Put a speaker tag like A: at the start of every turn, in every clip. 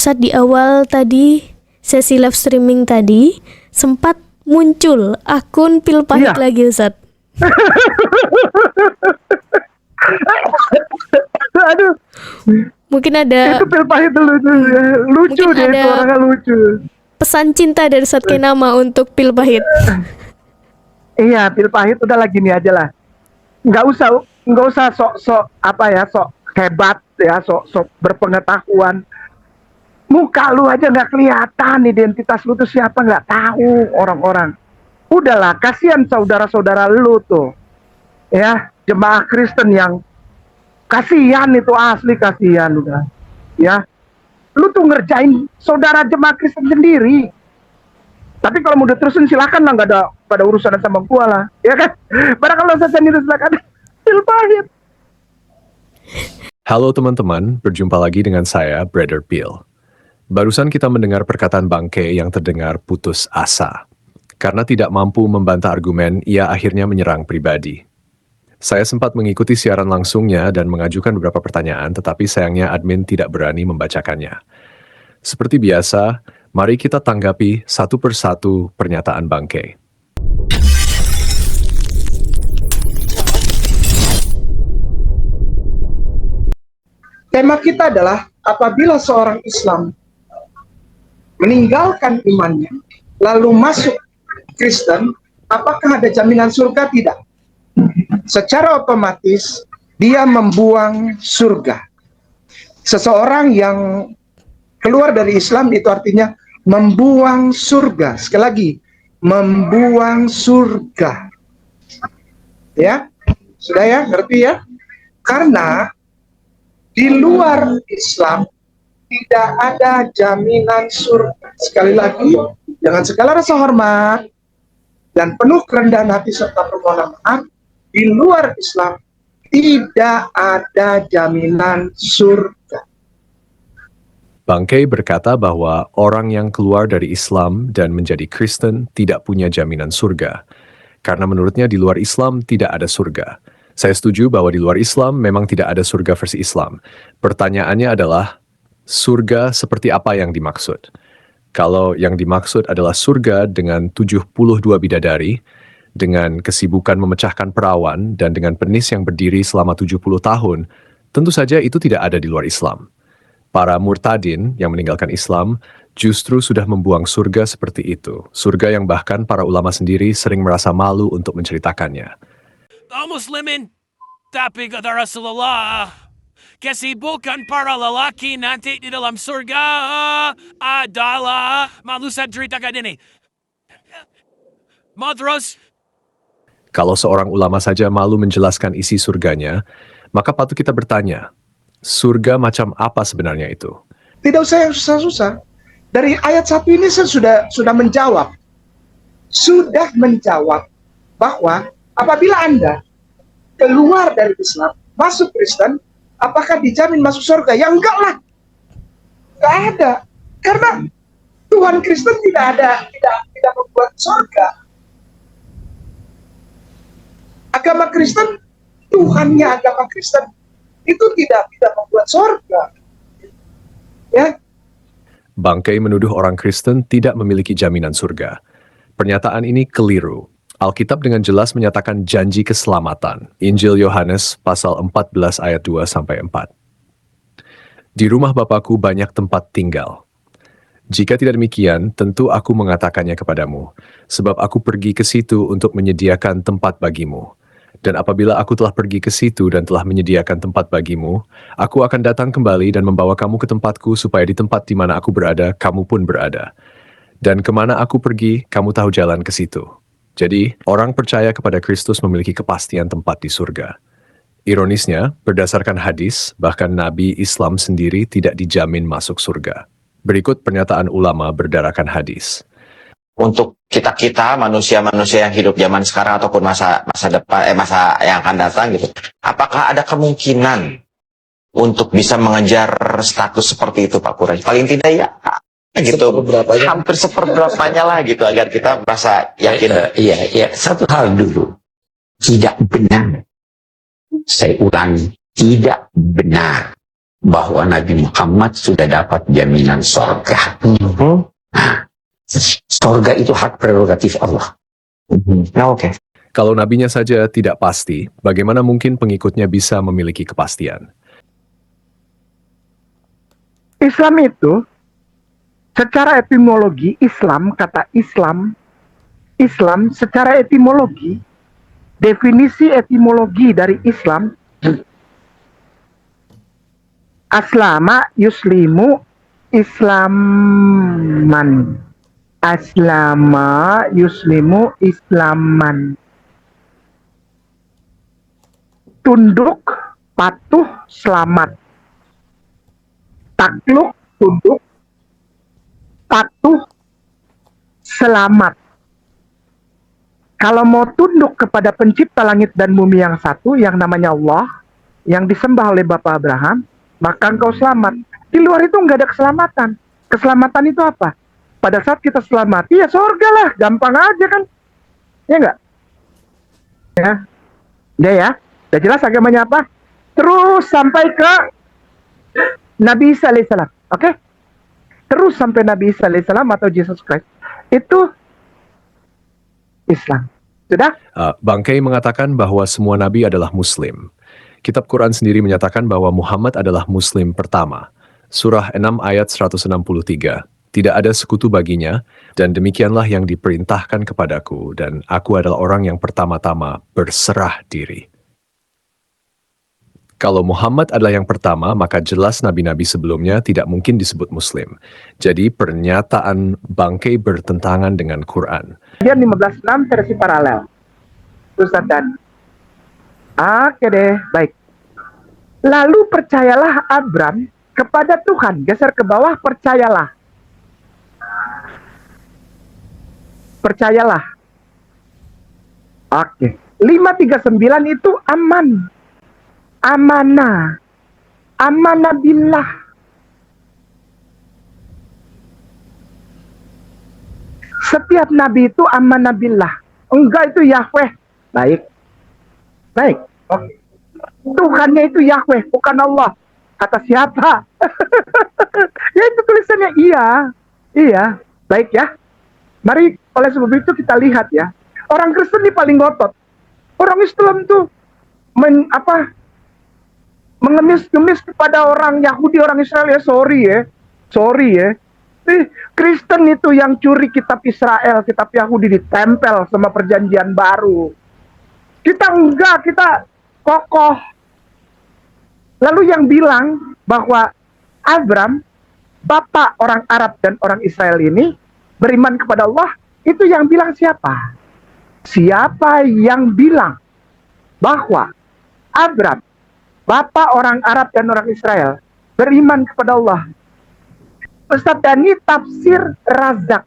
A: Ustadz, di awal tadi sesi live streaming tadi sempat muncul akun pil pahit
B: Iya.
A: lagi, Ustadz.
B: Aduh,
A: Mungkin ada
B: itu pil pahit dulu tuh. Lucu
A: Mungkin
B: dia, itu
A: ada-
B: orangnya lucu.
A: pesan cinta dari Ustadz Kenama untuk pil pahit.
B: Iya, pil pahit udahlah gini aja lah. Nggak usah sok apa ya, sok hebat ya, sok berpengetahuan. Muka lu aja nggak kelihatan, identitas lu tuh siapa nggak tahu orang-orang. Udahlah, kasihan saudara-saudara lu tuh, ya, jemaah Kristen yang kasihan itu, asli kasihan udah, ya. Lu tuh ngerjain saudara jemaah Kristen sendiri. Tapi kalau mau diterusin silakan lah, nggak ada pada urusan sama gua lah, ya kan? Barangkali saya itu silakan. Pil pahit.
C: Halo teman-teman, berjumpa lagi dengan saya, Brother Pil. Barusan kita mendengar perkataan Bangke yang terdengar putus asa. Karena tidak mampu membantah argumen, ia akhirnya menyerang pribadi. Saya sempat mengikuti siaran langsungnya dan mengajukan beberapa pertanyaan, tetapi sayangnya admin tidak berani membacakannya. Seperti biasa, mari kita tanggapi satu persatu pernyataan Bangke.
D: Tema kita adalah apabila seorang Islam meninggalkan imannya lalu masuk Kristen, apakah ada jaminan surga? Tidak. Secara otomatis dia membuang surga. Seseorang yang keluar dari Islam itu artinya membuang surga. Sekali lagi, membuang surga. Ya, sudah ya, ngerti ya? Karena di luar Islam tidak ada jaminan surga. Sekali lagi, dengan segala rasa hormat dan penuh kerendahan hati serta permohonan maaf, di luar Islam tidak ada jaminan surga.
C: Bangke berkata bahwa orang yang keluar dari Islam dan menjadi Kristen tidak punya jaminan surga. Karena menurutnya di luar Islam tidak ada surga. Saya setuju bahwa di luar Islam memang tidak ada surga versi Islam. Pertanyaannya adalah, surga seperti apa yang dimaksud? Kalau yang dimaksud adalah surga dengan 72 bidadari, dengan kesibukan memecahkan perawan, dan dengan penis yang berdiri selama 70 tahun, tentu saja itu tidak ada di luar Islam. Para murtadin yang meninggalkan Islam justru sudah membuang surga seperti itu. Surga yang bahkan para ulama sendiri sering merasa malu untuk menceritakannya.
E: Kaum muslimin, tapi kata Rasulullah, kesibukan para lelaki nanti di dalam surga adalah malu saya ceritakan ini. Madros,
C: Kalau seorang ulama saja malu menjelaskan isi surganya, maka patut kita bertanya, surga macam apa sebenarnya itu?
D: Tidak usah yang susah-susah. Dari ayat 1 ini saya sudah menjawab. Sudah menjawab bahwa apabila Anda keluar dari Islam, masuk Kristen, apakah dijamin masuk surga? Ya enggak lah. Enggak ada. Karena Tuhan Kristen tidak membuat surga. Agama Kristen, Tuhannya agama Kristen itu tidak membuat surga. Ya,
C: Bangke menuduh orang Kristen tidak memiliki jaminan surga. Pernyataan ini keliru. Alkitab dengan jelas menyatakan janji keselamatan. Injil Yohanes pasal 14 ayat 2-4. Di rumah Bapakku banyak tempat tinggal. Jika tidak demikian, tentu aku mengatakannya kepadamu, sebab aku pergi ke situ untuk menyediakan tempat bagimu. Dan apabila aku telah pergi ke situ dan telah menyediakan tempat bagimu, aku akan datang kembali dan membawa kamu ke tempatku, supaya di tempat di mana aku berada, kamu pun berada. Dan kemana aku pergi, kamu tahu jalan ke situ. Jadi, orang percaya kepada Kristus memiliki kepastian tempat di surga. Ironisnya, berdasarkan hadis, bahkan Nabi Islam sendiri tidak dijamin masuk surga. Berikut pernyataan ulama berdasarkan hadis.
F: Untuk kita manusia-manusia yang hidup zaman sekarang ataupun masa depan, masa yang akan datang gitu, apakah ada kemungkinan untuk bisa mengejar status seperti itu, Pak Kurai? Paling tidak ya gitu, hampir seperberapanya lah gitu, agar kita merasa yakin.
G: Iya, satu hal dulu, tidak benar. Saya ulangi, tidak benar bahwa Nabi Muhammad sudah dapat jaminan sorga. Sorga itu hak prerogatif Allah.
F: Ya, oke.
C: Kalau nabinya saja tidak pasti, bagaimana mungkin pengikutnya bisa memiliki kepastian?
B: Islam itu secara etimologi, kata Islam secara etimologi, definisi etimologi dari Islam, aslama yuslimu islaman. Aslama yuslimu islaman. Tunduk, patuh, selamat. Takluk, tunduk, patuh, selamat. Kalau mau tunduk kepada pencipta langit dan bumi yang satu, yang namanya Allah, yang disembah oleh Bapak Abraham, maka engkau selamat. Di luar itu nggak ada keselamatan. Keselamatan itu apa? Pada saat kita selamat, ya surga lah, gampang aja kan. Ya nggak? Ya, ya. Udah jelas agamanya apa? Terus sampai ke Nabi Isa alaihissalam. Oke? Terus sampai Nabi Isa alaihissalam atau Jesus Christ. Itu Islam. Sudah?
C: Bangkai mengatakan bahwa semua nabi adalah muslim. Kitab Quran sendiri menyatakan bahwa Muhammad adalah muslim pertama. Surah 6 ayat 163. Tidak ada sekutu baginya, dan demikianlah yang diperintahkan kepadaku, dan aku adalah orang yang pertama-tama berserah diri. Kalau Muhammad adalah yang pertama, maka jelas nabi-nabi sebelumnya tidak mungkin disebut muslim. Jadi pernyataan Bangkai bertentangan dengan Quran.
B: Dia 15:6 versi paralel. Ustaz Dan. Oke deh, baik. Lalu percayalah Abram kepada Tuhan. Geser ke bawah, percayalah. Percayalah. Oke. 539 itu aman. Amanah. Amanah billah. Setiap nabi itu amanah billah. Enggak, itu Yahweh. Baik. Baik. Oke. Tuhannya itu Yahweh, bukan Allah. Kata siapa? Ya itu tulisannya iya. Iya. Baik ya. Mari oleh sebab itu kita lihat ya. Orang Kristen ini paling ngotot. Orang Islam tuh mengemis-ngemis kepada orang Yahudi, orang Israel ya. Sorry ya. Kristen itu yang curi kitab Israel, kitab Yahudi ditempel sama perjanjian baru. Kita enggak, kita kokoh. Lalu yang bilang bahwa Abram, bapak orang Arab dan orang Israel ini, beriman kepada Allah, itu yang bilang siapa? Siapa yang bilang bahwa Abram, bapak orang Arab dan orang Israel, beriman kepada Allah? Ustaz Dani tafsir Razak.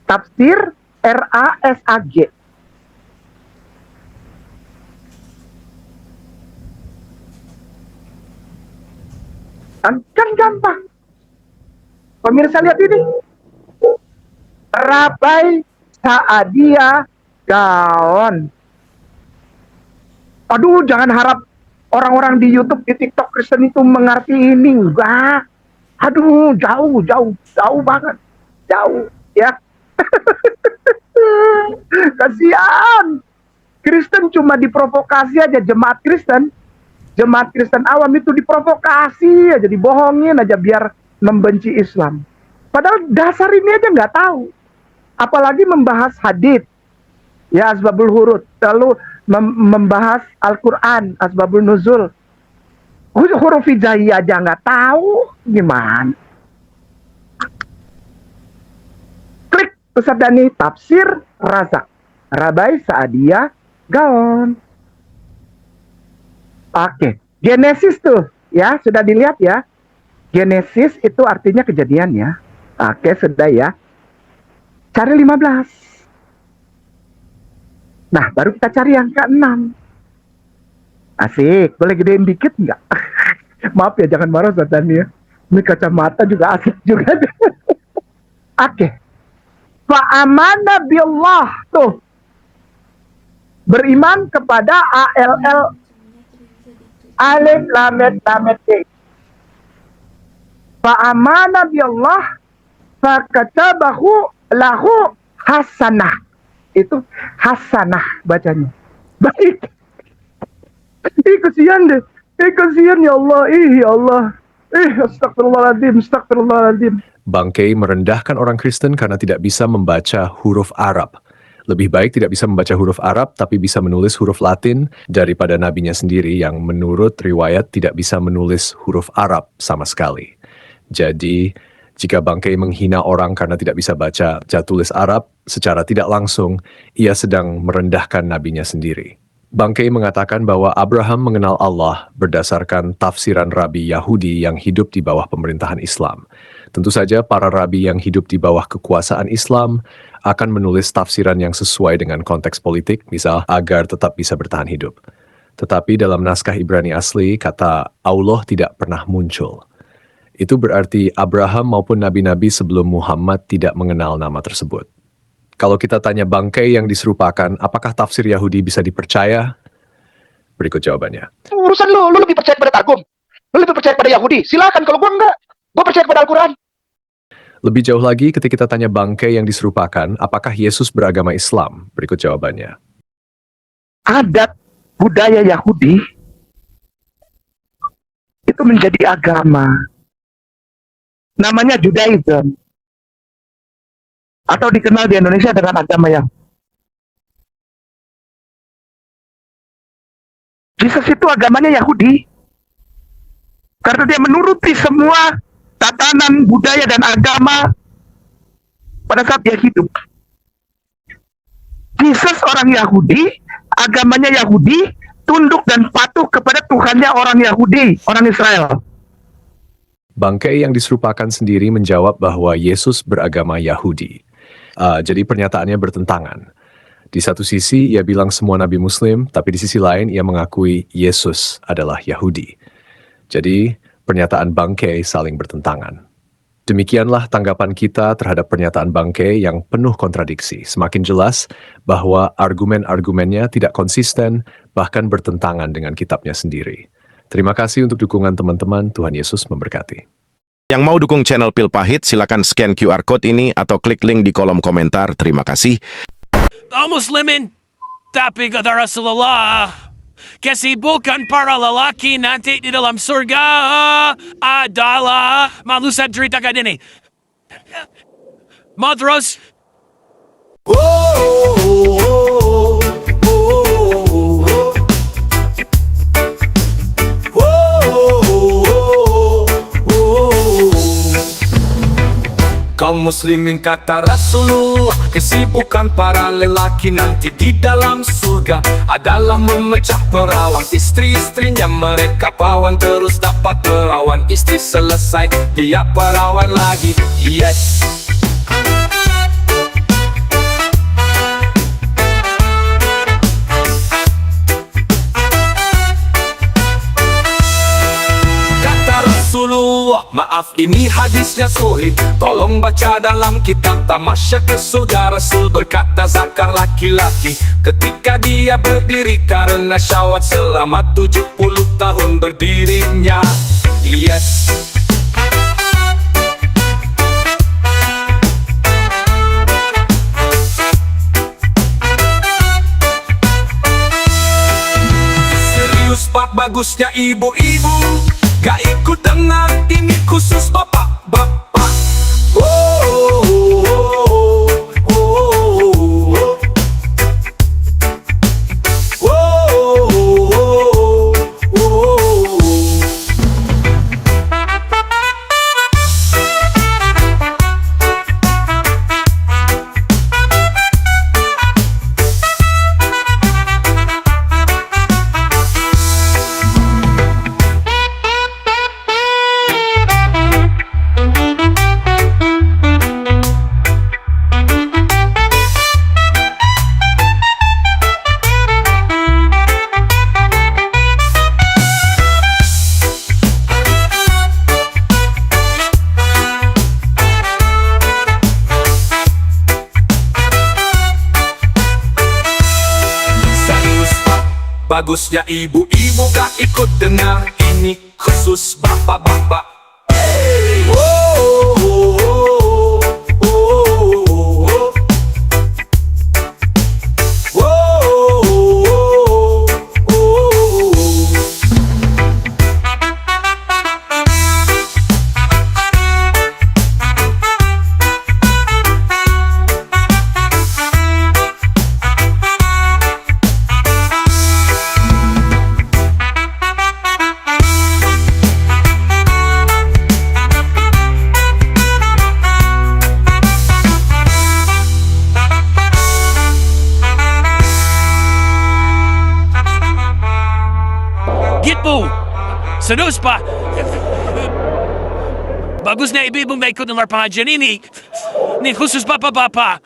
B: Tafsir R-A-S-A-G. Kan gampang. Pemirsa lihat ini. Rabai Saadia Gaon. Aduh, jangan harap orang-orang di YouTube, di TikTok Kristen itu mengerti ini. Enggak. Aduh, jauh banget. Jauh, ya. Kasihan. Kristen cuma diprovokasi aja, jemaat Kristen awam itu diprovokasi aja, dibohongin aja biar membenci Islam. Padahal dasar ini aja nggak tahu. Apalagi membahas hadits, ya asbabul huruf, lalu membahas Al-Quran, asbabul nuzul. Huruf hijaiyah aja nggak tahu, gimana? Klik Ustaz Dani tafsir Razak, Rabai Saadia Gaon. Oke, Genesis tuh, ya sudah dilihat ya. Genesis itu artinya kejadian ya. Oke, sudah ya. Cari 15. Nah, baru kita cari yang ke-6. Asik, boleh gedein dikit nggak? Maaf ya, jangan marah Ustaz Dani ya. Ini kacamata juga asik juga. Oke. Fa'amana billah tuh. Beriman kepada ALL Alif Lamet Lamet T. Fa'amana biyallah fakatabahu lahu hasanah. Itu hasanah bacanya. Baik. Kasihan deh. Kasihan ya Allah. Ya Allah. Astagfirullahaladzim.
C: Bangkei merendahkan orang Kristen karena tidak bisa membaca huruf Arab. Lebih baik tidak bisa membaca huruf Arab tapi bisa menulis huruf Latin daripada nabinya sendiri yang menurut riwayat tidak bisa menulis huruf Arab sama sekali. Jadi, jika Bangkei menghina orang karena tidak bisa baca tulis Arab, secara tidak langsung, ia sedang merendahkan nabinya sendiri. Bangkei mengatakan bahwa Abraham mengenal Allah berdasarkan tafsiran rabi Yahudi yang hidup di bawah pemerintahan Islam. Tentu saja para rabi yang hidup di bawah kekuasaan Islam akan menulis tafsiran yang sesuai dengan konteks politik, misal agar tetap bisa bertahan hidup. Tetapi dalam naskah Ibrani asli, kata Allah tidak pernah muncul. Itu berarti Abraham maupun nabi-nabi sebelum Muhammad tidak mengenal nama tersebut. Kalau kita tanya Bangkei yang diserupakan, apakah tafsir Yahudi bisa dipercaya? Berikut jawabannya.
B: Urusan lu lebih percaya pada Targum. Lu lebih percaya pada Yahudi. Silakan, kalau gua enggak. Gua percaya pada Al-Quran.
C: Lebih jauh lagi ketika kita tanya Bangkei yang diserupakan, apakah Yesus beragama Islam? Berikut jawabannya.
B: Adat budaya Yahudi itu menjadi agama. Namanya Judaism. Atau dikenal di Indonesia dengan agama yang Yesus itu agamanya Yahudi. Karena dia menuruti semua tatanan budaya dan agama pada saat dia hidup. Yesus orang Yahudi, agamanya Yahudi, tunduk dan patuh kepada Tuhannya orang Yahudi, orang Israel.
C: Bangkei yang diserupakan sendiri menjawab bahwa Yesus beragama Yahudi. Jadi pernyataannya bertentangan. Di satu sisi ia bilang semua nabi Muslim, tapi di sisi lain ia mengakui Yesus adalah Yahudi. Jadi pernyataan Bangkei saling bertentangan. Demikianlah tanggapan kita terhadap pernyataan Bangkei yang penuh kontradiksi. Semakin jelas bahwa argumen-argumennya tidak konsisten, bahkan bertentangan dengan kitabnya sendiri. Terima kasih untuk dukungan teman-teman. Tuhan Yesus memberkati.
H: Yang mau dukung channel Pil Pahit, silakan scan QR Code ini atau klik link di kolom komentar. Terima kasih.
E: Kaum muslimin, tapi kata Rasulullah, kesibukan para lelaki nanti di dalam surga adalah malusan cerita ini. Madros.
I: Kaum muslimin kata Rasulullah, kesibukan para lelaki nanti di dalam surga adalah memecah perawan istri-istrinya. Mereka perawan terus dapat perawan, istri selesai dia perawan lagi. Yes. Maaf ini hadisnya sulit, tolong baca dalam kitab Tamasya ke Surga. Rasul berkata zakar laki-laki ketika dia berdiri karena syahwat selama 70 tahun berdirinya. Yes. Serius Pak, bagusnya ibu-ibu gak ikut dengar ini khusus bapak-bapak. Bagusnya ibu-ibu gak ikut dengar ini khusus bapak-bapak. Hey!
E: Gitpo! Sanus pa! Bagus na ibibong na ikot ng marpangadyan ini. Ni Jesus Papa Papa.